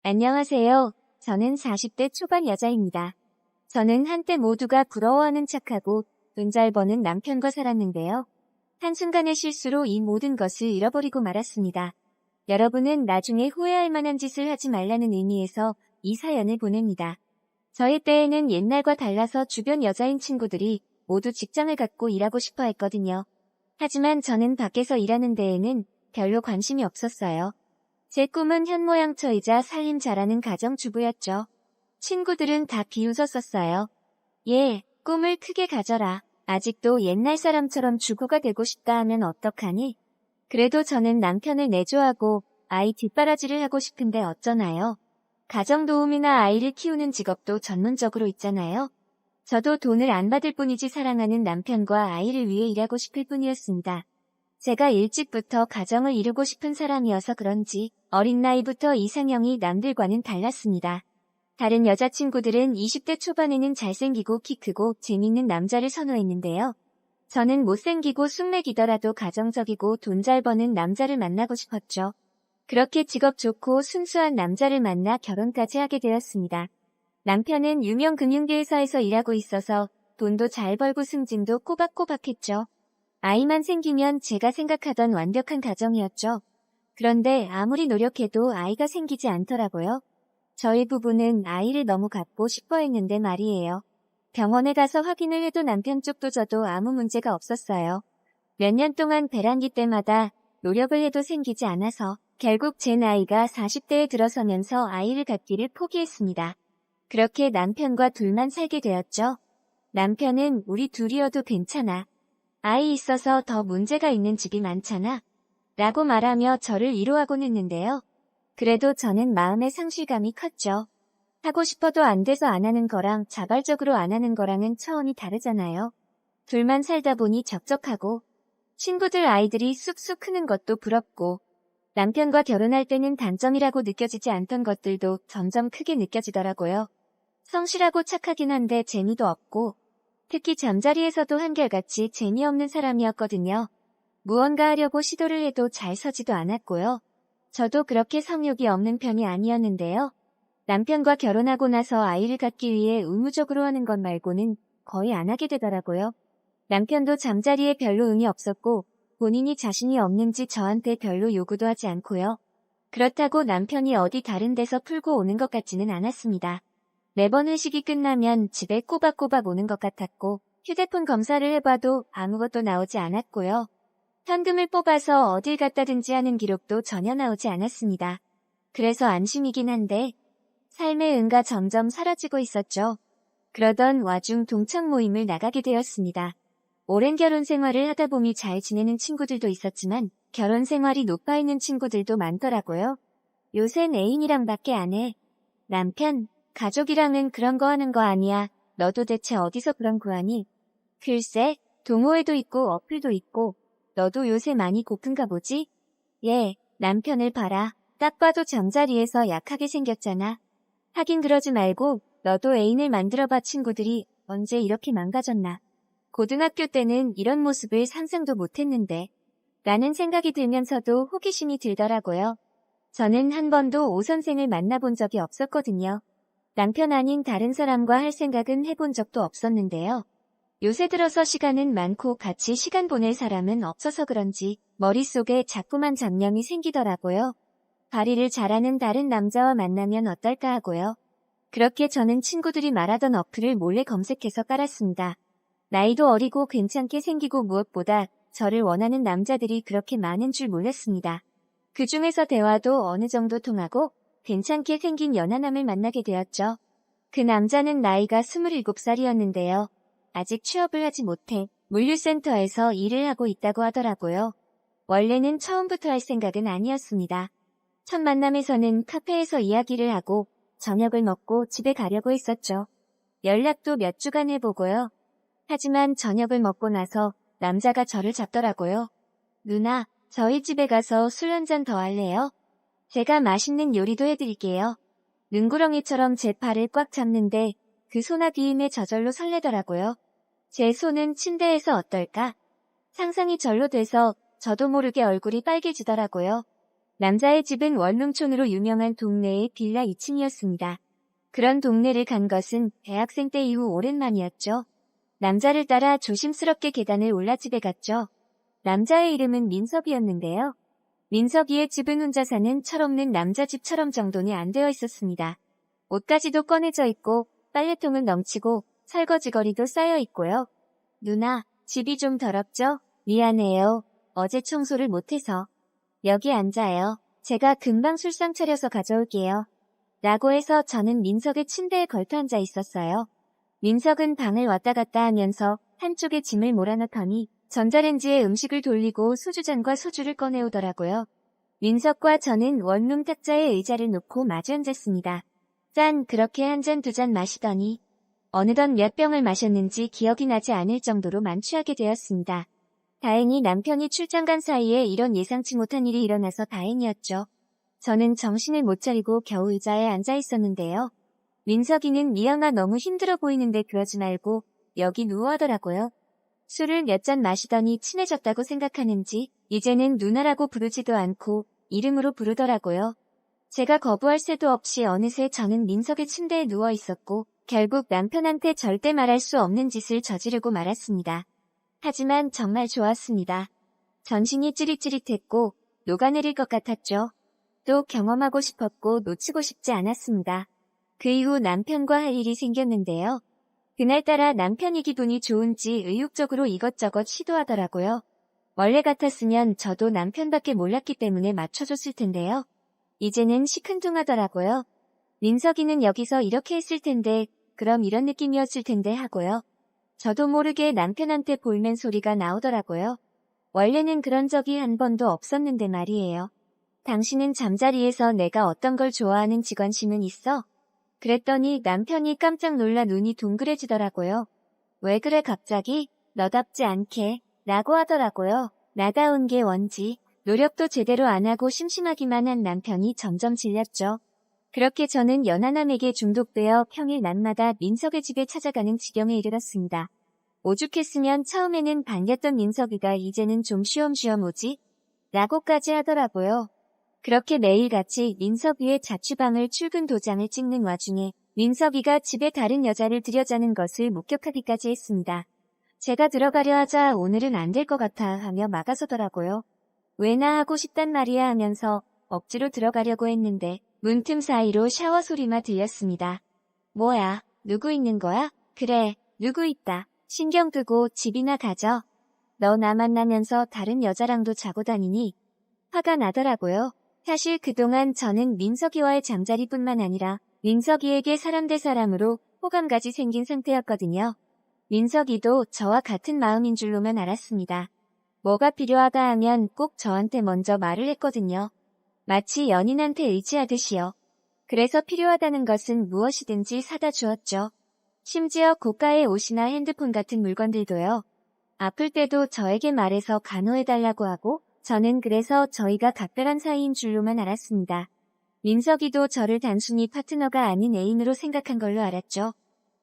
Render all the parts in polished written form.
안녕하세요. 저는 40대 초반 여자입니다. 저는 한때 모두가 부러워하는 착하고 돈 잘 버는 남편과 살았는데요. 한순간의 실수로 이 모든 것을 잃어버리고 말았습니다. 여러분은 나중에 후회할 만한 짓을 하지 말라는 의미에서 이 사연을 보냅니다. 저희 때에는 옛날과 달라서 주변 여자인 친구들이 모두 직장을 갖고 일하고 싶어 했거든요. 하지만 저는 밖에서 일하는 데에는 별로 관심이 없었어요. 제 꿈은 현모양처이자 살림 잘하는 가정주부였죠. 친구들은 다 비웃었었어요. 예, 꿈을 크게 가져라. 아직도 옛날 사람처럼 주부가 되고 싶다 하면 어떡하니? 그래도 저는 남편을 내조하고 아이 뒷바라지를 하고 싶은데 어쩌나요? 가정도우미나 아이를 키우는 직업도 전문적으로 있잖아요. 저도 돈을 안 받을 뿐이지 사랑하는 남편과 아이를 위해 일하고 싶을 뿐이었습니다. 제가 일찍부터 가정을 이루고 싶은 사람이어서 그런지 어린 나이부터 이상형이 남들과는 달랐습니다. 다른 여자친구들은 20대 초반에는 잘생기고 키 크고 재밌는 남자를 선호했는데요. 저는 못생기고 숙맥이더라도 가정적이고 돈 잘 버는 남자를 만나고 싶었죠. 그렇게 직업 좋고 순수한 남자를 만나 결혼까지 하게 되었습니다. 남편은 유명 금융계회사에서 일하고 있어서 돈도 잘 벌고 승진도 꼬박꼬박했죠. 아이만 생기면 제가 생각하던 완벽한 가정이었죠. 그런데 아무리 노력해도 아이가 생기지 않더라고요. 저희 부부는 아이를 너무 갖고 싶어 했는데 말이에요. 병원에 가서 확인을 해도 남편 쪽도 저도 아무 문제가 없었어요. 몇 년 동안 배란기 때마다 노력을 해도 생기지 않아서 결국 제 나이가 40대에 들어서면서 아이를 갖기를 포기했습니다. 그렇게 남편과 둘만 살게 되었죠. 남편은 우리 둘이어도 괜찮아. 아이 있어서 더 문제가 있는 집이 많잖아. 라고 말하며 저를 위로하곤 했는데요. 그래도 저는 마음의 상실감이 컸죠. 하고 싶어도 안 돼서 안 하는 거랑 자발적으로 안 하는 거랑은 차원이 다르잖아요. 둘만 살다 보니 적적하고 친구들 아이들이 쑥쑥 크는 것도 부럽고 남편과 결혼할 때는 단점이라고 느껴지지 않던 것들도 점점 크게 느껴지더라고요. 성실하고 착하긴 한데 재미도 없고 특히 잠자리에서도 한결같이 재미없는 사람이었거든요. 무언가 하려고 시도를 해도 잘 서지도 않았고요. 저도 그렇게 성욕이 없는 편이 아니었는데요. 남편과 결혼하고 나서 아이를 갖기 위해 의무적으로 하는 것 말고는 거의 안 하게 되더라고요. 남편도 잠자리에 별로 의미 없었고 본인이 자신이 없는지 저한테 별로 요구도 하지 않고요. 그렇다고 남편이 어디 다른 데서 풀고 오는 것 같지는 않았습니다. 매번 회식이 끝나면 집에 꼬박꼬박 오는 것 같았고 휴대폰 검사를 해봐도 아무것도 나오지 않았고요. 현금을 뽑아서 어딜 갔다든지 하는 기록도 전혀 나오지 않았습니다. 그래서 안심이긴 한데 삶의 은가 점점 사라지고 있었죠. 그러던 와중 동창 모임을 나가게 되었습니다. 오랜 결혼 생활을 하다 보니 잘 지내는 친구들도 있었지만 결혼 생활이 높아있는 친구들도 많더라고요. 요샌 애인이랑 밖에 안 해. 남편, 가족이랑은 그런 거 하는 거 아니야. 너도 대체 어디서 그런 거 하니? 글쎄, 동호회도 있고 어플도 있고 너도 요새 많이 고픈가 보지? 예, 남편을 봐라. 딱 봐도 잠자리에서 약하게 생겼잖아. 하긴 그러지 말고 너도 애인을 만들어봐. 친구들이 언제 이렇게 망가졌나. 고등학교 때는 이런 모습을 상상도 못했는데 라는 생각이 들면서도 호기심이 들더라고요. 저는 한 번도 오 선생을 만나본 적이 없었거든요. 남편 아닌 다른 사람과 할 생각은 해본 적도 없었는데요. 요새 들어서 시간은 많고 같이 시간 보낼 사람은 없어서 그런지 머릿속에 자꾸만 잡념이 생기더라고요. 발휘를 잘하는 다른 남자와 만나면 어떨까 하고요. 그렇게 저는 친구들이 말하던 어플을 몰래 검색해서 깔았습니다. 나이도 어리고 괜찮게 생기고 무엇보다 저를 원하는 남자들이 그렇게 많은 줄 몰랐습니다. 그 중에서 대화도 어느 정도 통하고 괜찮게 생긴 연하남을 만나게 되었죠. 그 남자는 나이가 27살이었는데요. 아직 취업을 하지 못해 물류센터에서 일을 하고 있다고 하더라고요. 원래는 처음부터 할 생각은 아니었습니다. 첫 만남에서는 카페에서 이야기를 하고 저녁을 먹고 집에 가려고 했었죠. 연락도 몇 주간 해보고요. 하지만 저녁을 먹고 나서 남자가 저를 잡더라고요. 누나, 저희 집에 가서 술 한잔 더 할래요? 제가 맛있는 요리도 해드릴게요. 눈구렁이처럼 제 팔을 꽉 잡는데 그 소나기임에 저절로 설레더라고요. 제 손은 침대에서 어떨까? 상상이 절로 돼서 저도 모르게 얼굴이 빨개지더라고요. 남자의 집은 원룸촌으로 유명한 동네의 빌라 2층이었습니다. 그런 동네를 간 것은 대학생 때 이후 오랜만이었죠. 남자를 따라 조심스럽게 계단을 올라 집에 갔죠. 남자의 이름은 민석이었는데요. 민석이의 집은 혼자 사는 철없는 남자 집처럼 정돈이 안 되어 있었습니다. 옷가지도 꺼내져 있고 빨래통은 넘치고 설거지거리도 쌓여 있고요. 누나, 집이 좀 더럽죠? 미안해요. 어제 청소를 못해서. 여기 앉아요. 제가 금방 술상 차려서 가져올게요. 라고 해서 저는 민석의 침대에 걸터 앉아 있었어요. 민석은 방을 왔다 갔다 하면서 한쪽에 짐을 몰아넣더니 전자레인지에 음식을 돌리고 소주잔과 소주를 꺼내오더라고요. 민석과 저는 원룸 탁자에 의자를 놓고 마주 앉았습니다. 짠, 그렇게 한 잔 두 잔 마시더니 어느덧 몇 병을 마셨는지 기억이 나지 않을 정도로 만취하게 되었습니다. 다행히 남편이 출장 간 사이에 이런 예상치 못한 일이 일어나서 다행이었죠. 저는 정신을 못 차리고 겨우 의자에 앉아 있었는데요. 민석이는 미영아 너무 힘들어 보이는데 그러지 말고 여기 누워 하더라고요. 술을 몇 잔 마시더니 친해졌다고 생각하는지 이제는 누나라고 부르지도 않고 이름으로 부르더라고요. 제가 거부할 새도 없이 어느새 저는 민석의 침대에 누워 있었고 결국 남편한테 절대 말할 수 없는 짓을 저지르고 말았습니다. 하지만 정말 좋았습니다. 전신이 찌릿찌릿했고 녹아내릴 것 같았죠. 또 경험하고 싶었고 놓치고 싶지 않았습니다. 그 이후 남편과 할 일이 생겼는데요. 그날따라 남편이 기분이 좋은지 의욕적으로 이것저것 시도하더라고요. 원래 같았으면 저도 남편밖에 몰랐기 때문에 맞춰줬을 텐데요. 이제는 시큰둥하더라고요. 민석이는 여기서 이렇게 했을 텐데 그럼 이런 느낌이었을 텐데 하고요. 저도 모르게 남편한테 볼멘 소리가 나오더라고요. 원래는 그런 적이 한 번도 없었는데 말이에요. 당신은 잠자리에서 내가 어떤 걸 좋아하는지 관심은 있어? 그랬더니 남편이 깜짝 놀라 눈이 동그래지더라고요. 왜 그래 갑자기? 너답지 않게 라고 하더라고요. 나다운 게 뭔지 노력도 제대로 안 하고 심심하기만 한 남편이 점점 질렸죠. 그렇게 저는 연하남에게 중독되어 평일 낮마다 민석의 집에 찾아가는 지경에 이르렀습니다. 오죽했으면 처음에는 반겼던 민석이가 이제는 좀 쉬엄쉬엄 오지? 라고까지 하더라고요. 그렇게 매일같이 민석이의 자취방을 출근 도장을 찍는 와중에 민석이가 집에 다른 여자를 들여자는 것을 목격하기까지 했습니다. 제가 들어가려 하자 오늘은 안 될 것 같아 하며 막아서더라고요. 왜나 하고 싶단 말이야 하면서 억지로 들어가려고 했는데 문틈 사이로 샤워 소리만 들렸습니다. 뭐야, 누구 있는 거야? 그래, 누구 있다. 신경 끄고 집이나 가져. 너 나 만나면서 다른 여자랑도 자고 다니니? 화가 나더라고요. 사실 그동안 저는 민석이와의 잠자리뿐만 아니라 민석이에게 사람 대 사람으로 호감까지 생긴 상태였거든요. 민석이도 저와 같은 마음인 줄로만 알았습니다. 뭐가 필요하다 하면 꼭 저한테 먼저 말을 했거든요. 마치 연인한테 의지하듯이요. 그래서 필요하다는 것은 무엇이든지 사다 주었죠. 심지어 고가의 옷이나 핸드폰 같은 물건들도요. 아플 때도 저에게 말해서 간호해달라고 하고 저는 그래서 저희가 각별한 사이인 줄로만 알았습니다. 민석이도 저를 단순히 파트너가 아닌 애인으로 생각한 걸로 알았죠.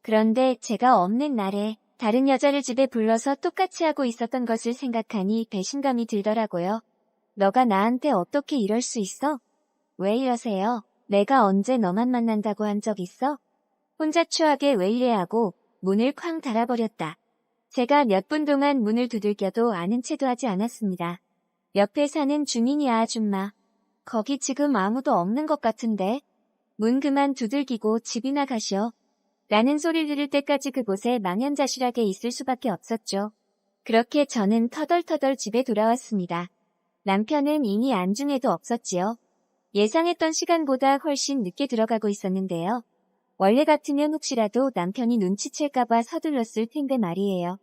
그런데 제가 없는 날에 다른 여자를 집에 불러서 똑같이 하고 있었던 것을 생각하니 배신감이 들더라고요. 너가 나한테 어떻게 이럴 수 있어? 왜 이러세요? 내가 언제 너만 만난다고 한 적 있어? 혼자 추하게 왜 이래 하고 문을 쾅 닫아버렸다. 제가 몇 분 동안 문을 두들겨도 아는 체도 하지 않았습니다. 옆에 사는 주민이 아줌마. 거기 지금 아무도 없는 것 같은데. 문 그만 두들기고 집이나 가시오. 라는 소리를 들을 때까지 그곳에 망연자실하게 있을 수밖에 없었죠. 그렇게 저는 터덜터덜 집에 돌아왔습니다. 남편은 이미 안중에도 없었지요. 예상했던 시간보다 훨씬 늦게 들어가고 있었는데요. 원래 같으면 혹시라도 남편이 눈치챌까봐 서둘렀을 텐데 말이에요.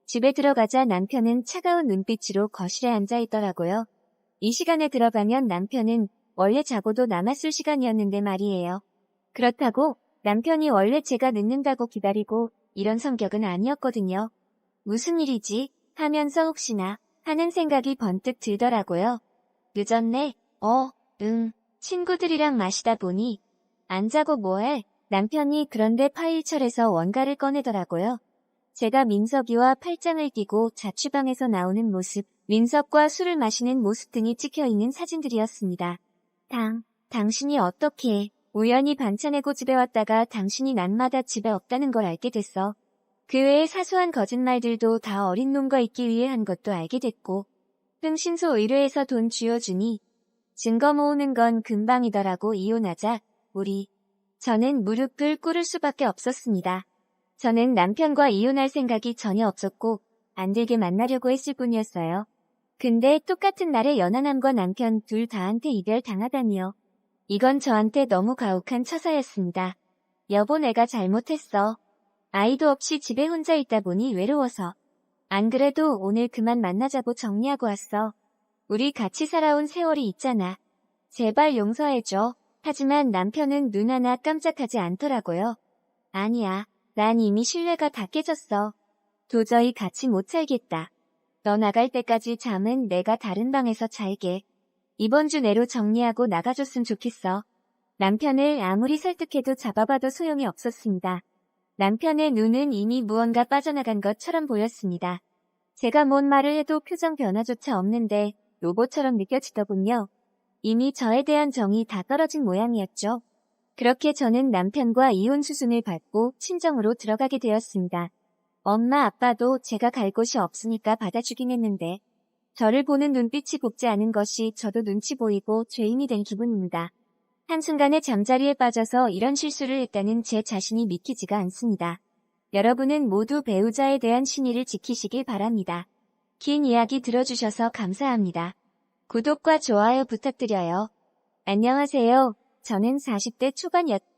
집에 들어가자 남편은 차가운 눈빛으로 거실에 앉아 있더라고요. 이 시간에 들어가면 남편은 원래 자고도 남았을 시간이었는데 말이에요. 그렇다고 남편이 원래 제가 늦는다고 기다리고 이런 성격은 아니었거든요. 무슨 일이지? 하면서 혹시나 하는 생각이 번뜩 들더라고요. 늦었네? 응. 친구들이랑 마시다 보니. 안 자고 뭐해? 남편이 그런데 파일철에서 원가를 꺼내더라고요. 제가 민석이와 팔짱을 끼고 자취방에서 나오는 모습 민석과 술을 마시는 모습 등이 찍혀있는 사진들이었습니다. 당신이 어떻게 우연히 반찬에 고집에 왔다가 당신이 낮마다 집에 없다는 걸 알게 됐어. 그 외의 사소한 거짓말들도 다 어린 놈과 있기 위해 한 것도 알게 됐고 흥신소 의뢰해서 돈 쥐어주니 증거 모으는 건 금방이더라고. 이혼하자 저는 무릎을 꿇을 수밖에 없었습니다. 저는 남편과 이혼할 생각이 전혀 없었고 안 들게 만나려고 했을 뿐이었어요. 근데 똑같은 날에 연하남과 남편 둘 다한테 이별당하다니요. 이건 저한테 너무 가혹한 처사였습니다. 여보, 내가 잘못했어. 아이도 없이 집에 혼자 있다 보니 외로워서. 안 그래도 오늘 그만 만나자고 정리하고 왔어. 우리 같이 살아온 세월이 있잖아. 제발 용서해줘. 하지만 남편은 눈 하나 깜짝하지 않더라고요. 아니야, 난 이미 신뢰가 다 깨졌어. 도저히 같이 못 살겠다. 너 나갈 때까지 잠은 내가 다른 방에서 잘게. 이번 주 내로 정리하고 나가줬으면 좋겠어. 남편을 아무리 설득해도 잡아봐도 소용이 없었습니다. 남편의 눈은 이미 무언가 빠져나간 것처럼 보였습니다. 제가 뭔 말을 해도 표정 변화조차 없는데 로봇처럼 느껴지더군요. 이미 저에 대한 정이 다 떨어진 모양이었죠. 그렇게 저는 남편과 이혼 수순을 밟고 친정으로 들어가게 되었습니다. 엄마 아빠도 제가 갈 곳이 없으니까 받아주긴 했는데 저를 보는 눈빛이 곱지 않은 것이 저도 눈치 보이고 죄인이 된 기분입니다. 한순간에 잠자리에 빠져서 이런 실수를 했다는 제 자신이 믿기지가 않습니다. 여러분은 모두 배우자에 대한 신의를 지키시길 바랍니다. 긴 이야기 들어주셔서 감사합니다. 구독과 좋아요 부탁드려요. 안녕하세요. 저는 40대 초반이었습니다.